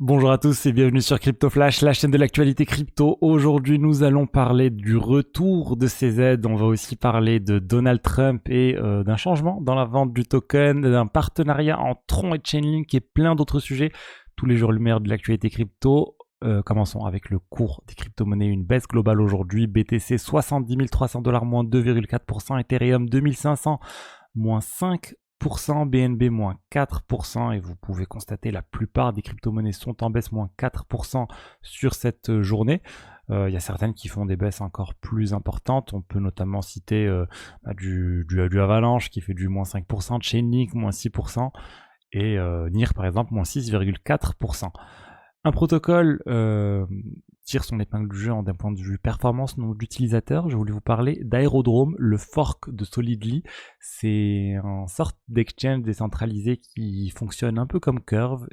Bonjour à tous et bienvenue sur Crypto Flash, la chaîne de l'actualité crypto. Aujourd'hui, nous allons parler du retour de CZ. On va aussi parler de Donald Trump et d'un changement dans la vente du token, d'un partenariat entre Tron et Chainlink et plein d'autres sujets. Tous les jours, le meilleur de l'actualité crypto. Commençons avec le cours des crypto-monnaies. Une baisse globale aujourd'hui. BTC 70 300 $, moins 2,4%. Ethereum 2500, moins 5%. BNB moins 4%, et vous pouvez constater la plupart des crypto-monnaies sont en baisse, moins 4% sur cette journée. Il y a certaines qui font des baisses encore plus importantes. On peut notamment citer du Avalanche qui fait du moins 5%, Chainlink moins 6%, et NIR par exemple moins 6,4%. Un protocole tire son épingle du jeu d'un point de vue performance, nombre d'utilisateurs. Je voulais vous parler d'Aerodrome, le fork de Solidly. C'est une sorte d'exchange décentralisé qui fonctionne un peu comme Curve.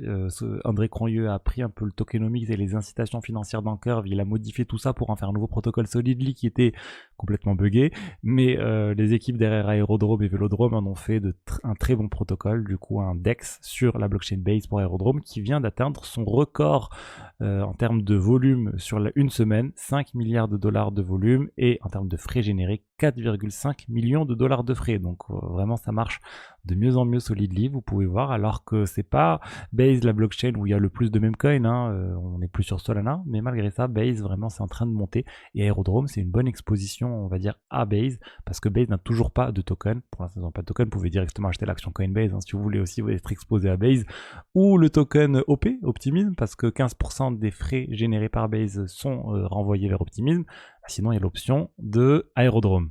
André Cronje a pris un peu le tokenomics et les incitations financières dans Curve. Il a modifié tout ça pour en faire un nouveau protocole Solidly qui était complètement buggé. Mais les équipes derrière Aerodrome et Vélodrome en ont fait un très bon protocole. Du coup, un DEX sur la blockchain Base pour Aerodrome qui vient d'atteindre son record en termes de volume sur une semaine, 5 milliards de dollars de volume, et en termes de frais générés, 4,5 millions de dollars de frais. Donc vraiment ça marche de mieux en mieux Solidly, vous pouvez voir, alors que c'est pas Base la blockchain où il y a le plus de memecoin, on n'est plus sur Solana, mais malgré ça Base vraiment c'est en train de monter, et Aerodrome c'est une bonne exposition on va dire à Base, parce que Base n'a toujours pas de token. Pour l'instant ils n'ont pas de token, vous pouvez directement acheter l'action Coinbase si vous voulez aussi être exposé à Base, ou le token OP, Optimism, parce que 15% des frais générés par Base sont renvoyés vers Optimism. Sinon il y a l'option de Aerodrome.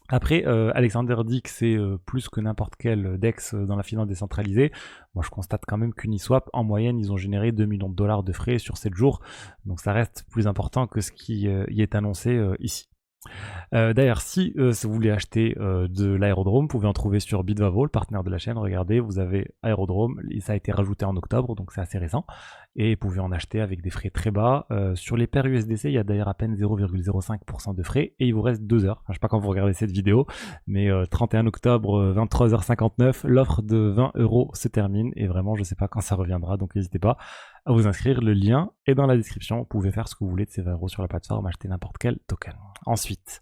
Après, Alexander dit que c'est plus que n'importe quel DEX dans la finance décentralisée. Moi, je constate quand même qu'Uniswap, en moyenne, ils ont généré 2 millions de dollars de frais sur 7 jours. Donc ça reste plus important que ce qui y est annoncé ici. D'ailleurs, si vous voulez acheter de l'aérodrome, vous pouvez en trouver sur Bitvavo, le partenaire de la chaîne. Regardez, vous avez aérodrome, et ça a été rajouté en octobre, donc c'est assez récent. Et vous pouvez en acheter avec des frais très bas. Sur les paires USDC, il y a d'ailleurs à peine 0,05% de frais, et il vous reste 2 heures. Je ne sais pas quand vous regardez cette vidéo, mais 31 octobre, 23h59, l'offre de 20 € se termine, et vraiment, je ne sais pas quand ça reviendra, donc n'hésitez pas à vous inscrire. Le lien est dans la description. Vous pouvez faire ce que vous voulez de ces 20 € sur la plateforme, acheter n'importe quel token. Ensuite,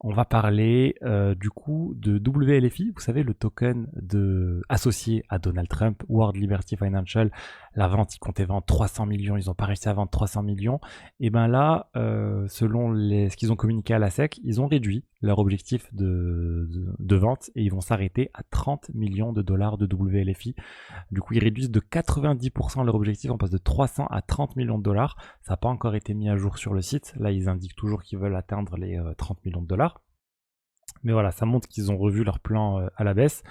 on va parler du coup de WLFI, vous savez, le token associé à Donald Trump, World Liberty Financial. La vente, ils comptaient vendre 300 millions, ils n'ont pas réussi à vendre 300 millions. Et bien là, selon ce qu'ils ont communiqué à la SEC, ils ont réduit leur objectif de vente et ils vont s'arrêter à 30 millions de dollars de WLFI. Du coup, ils réduisent de 90% leur objectif, on passe de 300 à 30 millions de dollars. Ça n'a pas encore été mis à jour sur le site. Là, ils indiquent toujours qu'ils veulent atteindre les 30 millions de dollars. Mais voilà, ça montre qu'ils ont revu leur plan à la baisse.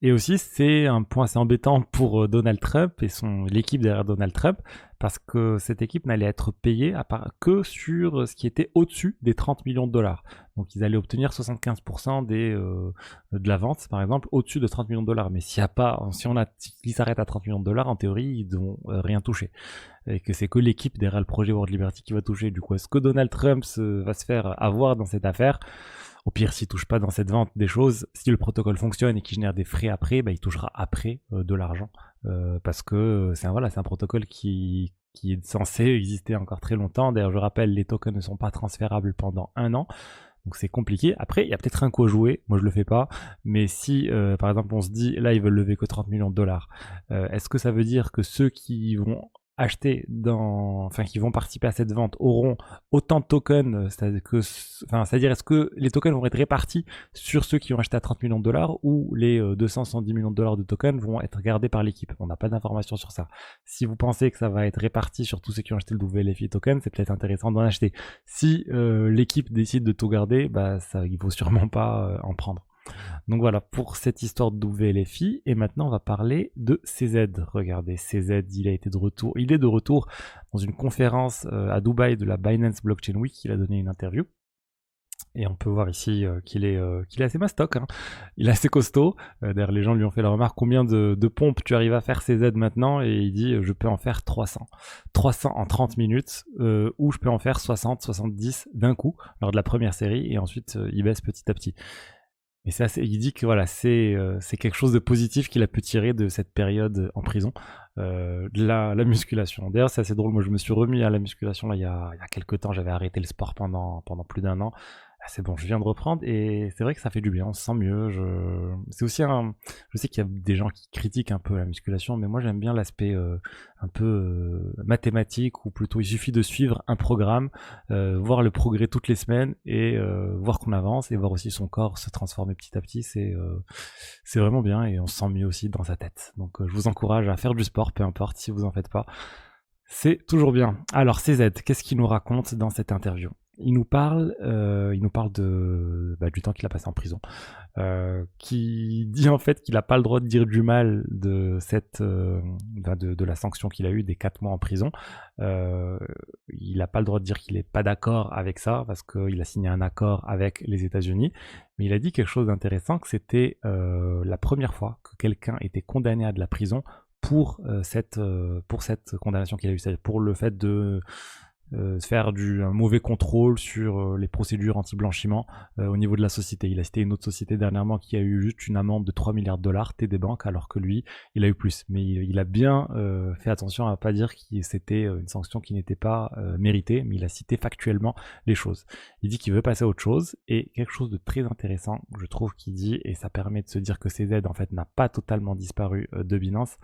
Et aussi, c'est un point assez embêtant pour Donald Trump et l'équipe derrière Donald Trump, parce que cette équipe n'allait être payée que sur ce qui était au-dessus des 30 millions de dollars. Donc ils allaient obtenir 75% de la vente, par exemple, au-dessus de 30 millions de dollars. Mais s'il s'arrête à 30 millions de dollars, en théorie, ils n'ont rien touché. Et que c'est que l'équipe derrière le projet World Liberty qui va toucher. Du coup, est-ce que Donald Trump va se faire avoir dans cette affaire ? Au pire, s'il ne touche pas dans cette vente des choses, si le protocole fonctionne et qu'il génère des frais après, il touchera après de l'argent. Parce que c'est un protocole qui est censé exister encore très longtemps. D'ailleurs, je rappelle, les tokens ne sont pas transférables pendant 1 an. Donc c'est compliqué. Après, il y a peut-être un coup à jouer. Moi, je le fais pas. Mais si, par exemple, on se dit, là, ils veulent lever que 30 millions de dollars, est-ce que ça veut dire que ceux qui vont qui vont participer à cette vente auront autant de tokens, c'est-à-dire est-ce que les tokens vont être répartis sur ceux qui ont acheté à 30 millions de dollars ou les 270 millions de dollars de tokens vont être gardés par l'équipe? On n'a pas d'informations sur ça. Si vous pensez que ça va être réparti sur tous ceux qui ont acheté le WLFI token, c'est peut-être intéressant d'en acheter. Si l'équipe décide de tout garder, il faut sûrement pas en prendre. Donc voilà pour cette histoire de WLFI, et maintenant on va parler de CZ. Regardez, CZ, il est de retour dans une conférence à Dubaï de la Binance Blockchain Week. Il a donné une interview et on peut voir ici qu'il est assez mastoc, il est assez costaud. D'ailleurs les gens lui ont fait la remarque, combien de pompes tu arrives à faire CZ maintenant, et il dit je peux en faire 300 en 30 minutes, ou je peux en faire 70 d'un coup lors de la première série, et ensuite il baisse petit à petit. Et il dit que voilà, c'est quelque chose de positif qu'il a pu tirer de cette période en prison. de la musculation. D'ailleurs, c'est assez drôle. Moi, je me suis remis à la musculation là, il y a quelques temps. J'avais arrêté le sport pendant plus d'un an. Là, c'est bon, je viens de reprendre et c'est vrai que ça fait du bien. On se sent mieux. C'est aussi je sais qu'il y a des gens qui critiquent un peu la musculation, mais moi, j'aime bien l'aspect un peu mathématique, ou plutôt il suffit de suivre un programme, voir le progrès toutes les semaines et voir qu'on avance et voir aussi son corps se transformer petit à petit. C'est vraiment bien et on se sent mieux aussi dans sa tête. Donc je vous encourage à faire du sport, peu importe si vous en faites pas. C'est toujours bien. Alors CZ, qu'est-ce qu'il nous raconte dans cette interview? Il nous parle du temps qu'il a passé en prison, qui dit en fait qu'il n'a pas le droit de dire du mal de la sanction qu'il a eue des 4 mois en prison. Il n'a pas le droit de dire qu'il n'est pas d'accord avec ça parce qu'il a signé un accord avec les États-Unis. Mais il a dit quelque chose d'intéressant, que c'était la première fois que quelqu'un était condamné à de la prison pour cette condamnation qu'il a eue, c'est-à-dire pour le fait de faire un mauvais contrôle sur les procédures anti-blanchiment au niveau de la société. Il a cité une autre société dernièrement qui a eu juste une amende de 3 milliards de dollars, TD Bank, alors que lui, il a eu plus. Mais il a bien fait attention à ne pas dire que c'était une sanction qui n'était pas méritée, mais il a cité factuellement les choses. Il dit qu'il veut passer à autre chose, et quelque chose de très intéressant, je trouve, qu'il dit, et ça permet de se dire que CZ, en fait, n'a pas totalement disparu de Binance,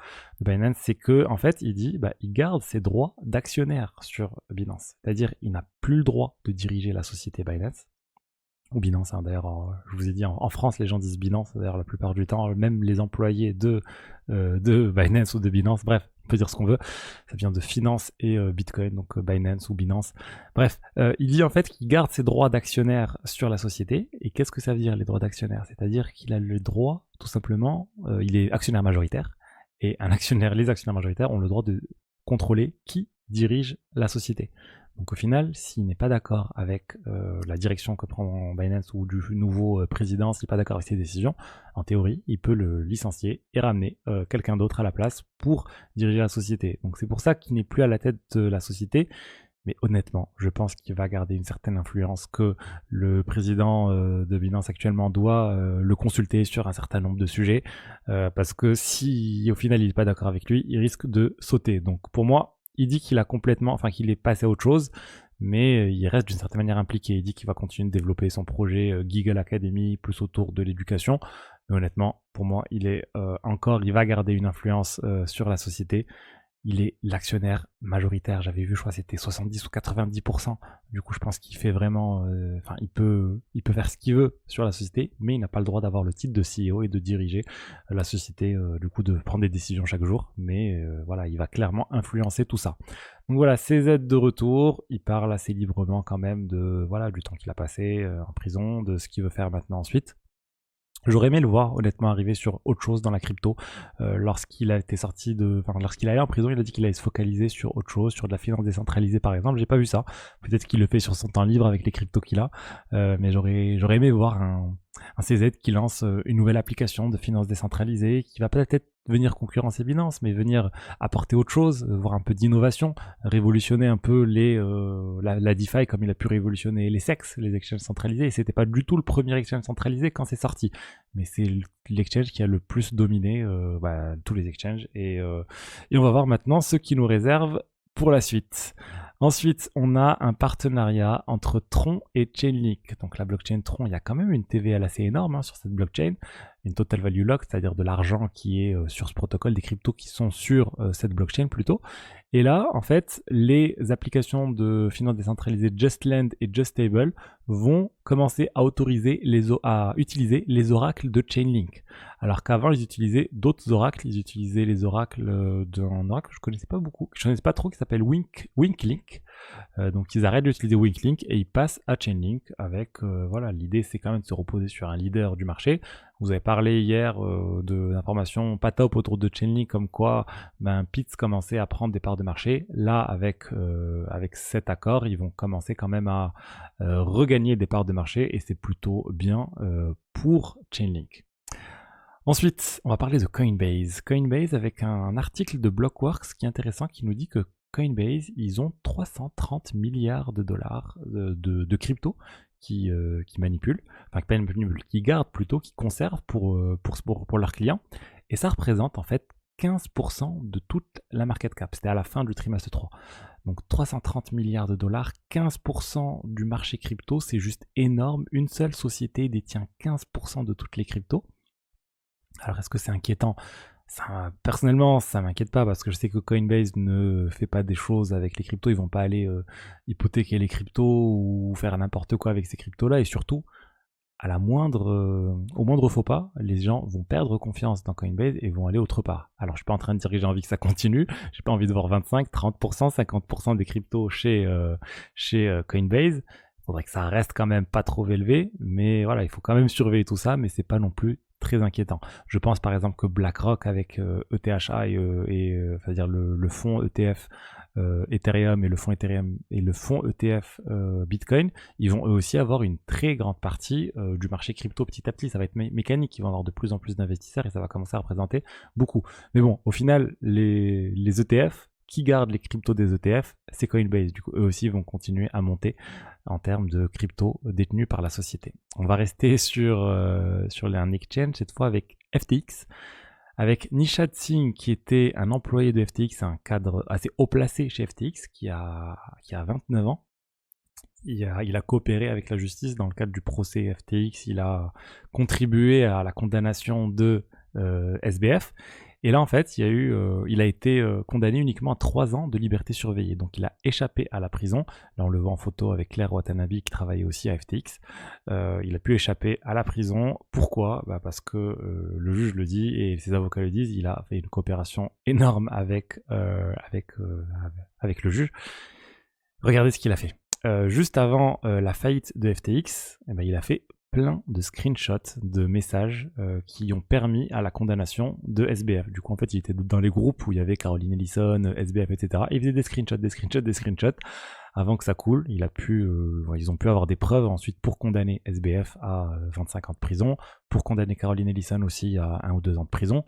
c'est que, en fait, il dit, il garde ses droits d'actionnaire sur Binance. C'est-à-dire, il n'a plus le droit de diriger la société Binance, ou Binance, hein, d'ailleurs, je vous ai dit, en France, les gens disent Binance, d'ailleurs, la plupart du temps, même les employés de Binance ou de Binance, bref, on peut dire ce qu'on veut, ça vient de finance et Bitcoin, donc Binance ou Binance. Bref, il dit en fait qu'il garde ses droits d'actionnaire sur la société, et qu'est-ce que ça veut dire, les droits d'actionnaire? C'est-à-dire qu'il a le droit, tout simplement, il est actionnaire majoritaire, et les actionnaires majoritaires ont le droit de contrôler qui dirige la société. Donc au final, s'il n'est pas d'accord avec la direction que prend Binance ou du nouveau président, s'il n'est pas d'accord avec ses décisions, en théorie, il peut le licencier et ramener quelqu'un d'autre à la place pour diriger la société. Donc c'est pour ça qu'il n'est plus à la tête de la société. Mais honnêtement, je pense qu'il va garder une certaine influence, que le président de Binance actuellement doit le consulter sur un certain nombre de sujets, parce que si au final il n'est pas d'accord avec lui, il risque de sauter. Donc pour moi, il dit qu'il qu'il est passé à autre chose, mais il reste d'une certaine manière impliqué. Il dit qu'il va continuer de développer son projet Giggle Academy, plus autour de l'éducation. Mais honnêtement, pour moi, il va garder une influence sur la société. Il est l'actionnaire majoritaire. J'avais vu, je crois que c'était 70 ou 90%. Du coup, je pense qu'il fait vraiment, il peut faire ce qu'il veut sur la société, mais il n'a pas le droit d'avoir le titre de CEO et de diriger la société, du coup, de prendre des décisions chaque jour. Mais voilà, il va clairement influencer tout ça. Donc voilà, CZ de retour. Il parle assez librement quand même du temps qu'il a passé en prison, de ce qu'il veut faire maintenant ensuite. J'aurais aimé le voir honnêtement arriver sur autre chose dans la crypto. Lorsqu'il allait en prison, il a dit qu'il allait se focaliser sur autre chose, sur de la finance décentralisée par exemple. J'ai pas vu ça. Peut-être qu'il le fait sur son temps libre avec les cryptos qu'il a. Mais j'aurais aimé voir un CZ qui lance une nouvelle application de finance décentralisée, qui va peut-être venir concurrencer Binance, mais venir apporter autre chose, voir un peu d'innovation, révolutionner un peu la DeFi comme il a pu révolutionner les SEX, les exchanges centralisés. Et c'était pas du tout le premier exchange centralisé quand c'est sorti, mais c'est l'exchange qui a le plus dominé tous les exchanges. Et on va voir maintenant ce qui nous réserve pour la suite. Ensuite, on a un partenariat entre Tron et Chainlink. Donc la blockchain Tron, il y a quand même une TVL assez énorme sur cette blockchain, une total value lock, c'est-à-dire de l'argent qui est sur ce protocole, des cryptos qui sont sur cette blockchain plutôt. Et là, en fait, les applications de finance décentralisée Justlend et Justable vont commencer à utiliser les oracles de Chainlink. Alors qu'avant, ils utilisaient d'autres oracles. Ils utilisaient les oracles d'un oracle que je connaissais pas beaucoup, je connaissais pas trop, qui s'appelle Winklink. Donc ils arrêtent d'utiliser Winklink et ils passent à Chainlink avec, l'idée c'est quand même de se reposer sur un leader du marché. Vous avez parlé hier d'informations pas top autour de Chainlink, comme quoi Pitts commençait à prendre des parts de marché. Là, avec cet accord, ils vont commencer quand même à regagner des parts de marché, et c'est plutôt bien pour Chainlink. Ensuite, on va parler de Coinbase. Coinbase avec un article de Blockworks qui est intéressant, qui nous dit que Coinbase, ils ont 330 milliards de dollars de crypto qui manipulent, qui gardent plutôt, qui conservent pour leurs clients. Et ça représente en fait 15% de toute la market cap. C'était à la fin du trimestre 3. Donc 330 milliards de dollars, 15% du marché crypto, c'est juste énorme. Une seule société détient 15% de toutes les cryptos. Alors est-ce que c'est inquiétant ? Personnellement, ça m'inquiète pas parce que je sais que Coinbase ne fait pas des choses avec les cryptos. Ils vont pas aller hypothéquer les cryptos ou faire n'importe quoi avec ces cryptos-là. Et surtout, au moindre faux pas, les gens vont perdre confiance dans Coinbase et vont aller autre part. Alors, je suis pas en train de dire que j'ai envie que ça continue. J'ai pas envie de voir 25, 30%, 50% des cryptos chez Coinbase. Il faudrait que ça reste quand même pas trop élevé, mais voilà, il faut quand même surveiller tout ça, mais c'est pas non plus très inquiétant. Je pense par exemple que BlackRock avec ETHA c'est-à-dire le fonds ETF Ethereum et le fonds Ethereum et le fonds ETF Bitcoin, ils vont eux aussi avoir une très grande partie du marché crypto petit à petit. Ça va être mécanique, ils vont avoir de plus en plus d'investisseurs et ça va commencer à représenter beaucoup. Mais bon, au final, les ETF, qui gardent les cryptos des ETF, c'est Coinbase. Du coup, eux aussi vont continuer à monter en termes de cryptos détenus par la société. On va rester sur un exchange, cette fois avec FTX, avec Nishad Singh, qui était un employé de FTX, un cadre assez haut placé chez FTX, qui a 29 ans. Il a coopéré avec la justice dans le cadre du procès FTX. Il a contribué à la condamnation de SBF. Et là, en fait, il a été condamné uniquement à 3 ans de liberté surveillée. Donc, il a échappé à la prison. Là, on le voit en photo avec Claire Watanabe, qui travaillait aussi à FTX. Il a pu échapper à la prison. Pourquoi ? Parce que le juge le dit et ses avocats le disent. Il a fait une coopération énorme avec le juge. Regardez ce qu'il a fait. Juste avant la faillite de FTX, il a fait plein de screenshots de messages qui ont permis à la condamnation de SBF. Du coup, en fait, il était dans les groupes où il y avait Caroline Ellison, SBF, etc. Et il faisait des screenshots avant que ça coule. Ils ont pu avoir des preuves ensuite pour condamner SBF à 25 ans de prison, pour condamner Caroline Ellison aussi à 1 ou 2 ans de prison.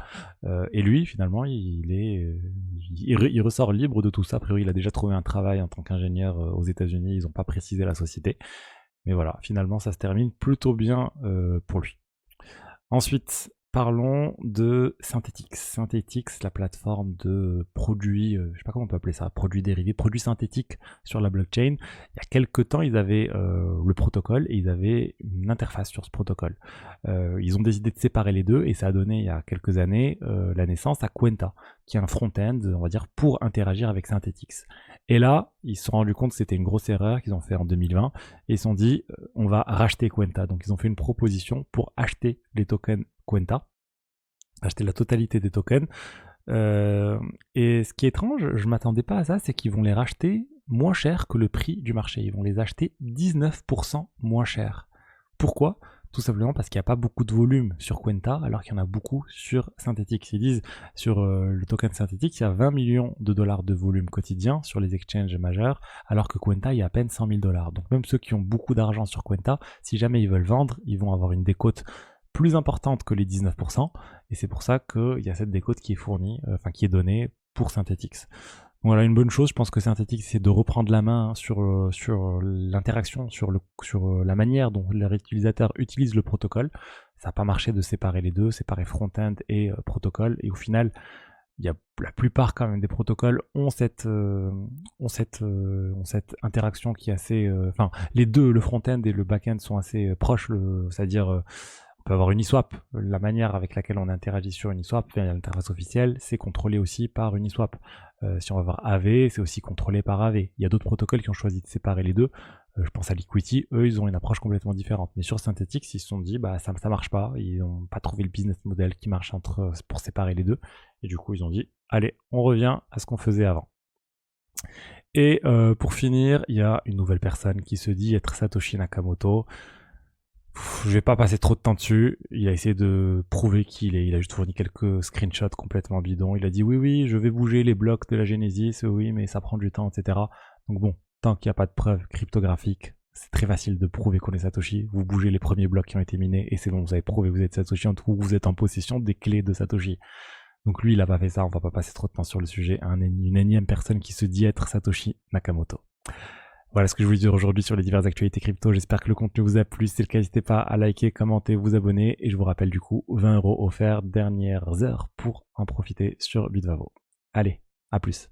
Et lui, finalement, il ressort libre de tout ça. A priori, il a déjà trouvé un travail en tant qu'ingénieur aux États-Unis. Ils n'ont pas précisé la société. Mais voilà, finalement, ça se termine plutôt bien pour lui. Ensuite, parlons de Synthetix. Synthetix, la plateforme de produits, je sais pas comment on peut appeler ça, produits dérivés, produits synthétiques sur la blockchain. Il y a quelques temps, ils avaient le protocole et ils avaient une interface sur ce protocole. Ils ont décidé de séparer les deux et ça a donné, il y a quelques années, la naissance à Kwenta, qui est un front-end, on va dire, pour interagir avec Synthetix. Et là, ils se sont rendus compte que c'était une grosse erreur qu'ils ont fait en 2020 et ils se sont dit, on va racheter Kwenta. Donc ils ont fait une proposition pour acheter les tokens Kwenta, acheter la totalité des tokens. Et ce qui est étrange, je m'attendais pas à ça, c'est qu'ils vont les racheter moins cher que le prix du marché. Ils vont les acheter 19% moins cher. Pourquoi ? Tout simplement parce qu'il n'y a pas beaucoup de volume sur Kwenta, alors qu'il y en a beaucoup sur Synthetix. Ils disent sur le token Synthetix, il y a 20 millions de dollars de volume quotidien sur les exchanges majeurs, alors que Kwenta, il y a à peine 100 000 dollars. Donc même ceux qui ont beaucoup d'argent sur Kwenta, si jamais ils veulent vendre, ils vont avoir une décote plus importante que les 19%, et c'est pour ça qu'il y a cette décote qui est fournie, qui est donnée pour Synthetix. Voilà, une bonne chose, je pense que Synthetix, c'est de reprendre la main sur l'interaction, sur la manière dont les utilisateurs utilisent le protocole. Ça n'a pas marché de séparer les deux, séparer front-end et protocole, et au final, la plupart quand même des protocoles ont cette interaction qui est assez... les deux, le front-end et le back-end sont assez proches, c'est-à-dire... on peut avoir Uniswap, la manière avec laquelle on interagit sur Uniswap, l'interface officielle, c'est contrôlé aussi par Uniswap. Si on va voir AV, c'est aussi contrôlé par AV. Il y a d'autres protocoles qui ont choisi de séparer les deux. Je pense à Liquidity, eux, ils ont une approche complètement différente. Mais sur Synthetix, ils se sont dit, ça marche pas. Ils n'ont pas trouvé le business model qui marche pour séparer les deux. Et du coup, ils ont dit, allez, on revient à ce qu'on faisait avant. Et pour finir, il y a une nouvelle personne qui se dit être Satoshi Nakamoto. Je vais pas passer trop de temps dessus. Il a essayé de prouver il a juste fourni quelques screenshots complètement bidons. Il a dit oui, je vais bouger les blocs de la Genesis, oui, mais ça prend du temps, etc. Donc bon, tant qu'il n'y a pas de preuves cryptographiques, c'est très facile de prouver qu'on est Satoshi. Vous bougez les premiers blocs qui ont été minés et c'est bon, vous avez prouvé que vous êtes Satoshi, en tout cas vous êtes en possession des clés de Satoshi. Donc lui, il a pas fait ça, on va pas passer trop de temps sur le sujet. Une énième personne qui se dit être Satoshi Nakamoto. Voilà ce que je voulais dire aujourd'hui sur les diverses actualités crypto. J'espère que le contenu vous a plu. Si c'est le cas, n'hésitez pas à liker, commenter, vous abonner. Et je vous rappelle du coup, 20 € offerts dernières heures pour en profiter sur Bitvavo. Allez, à plus.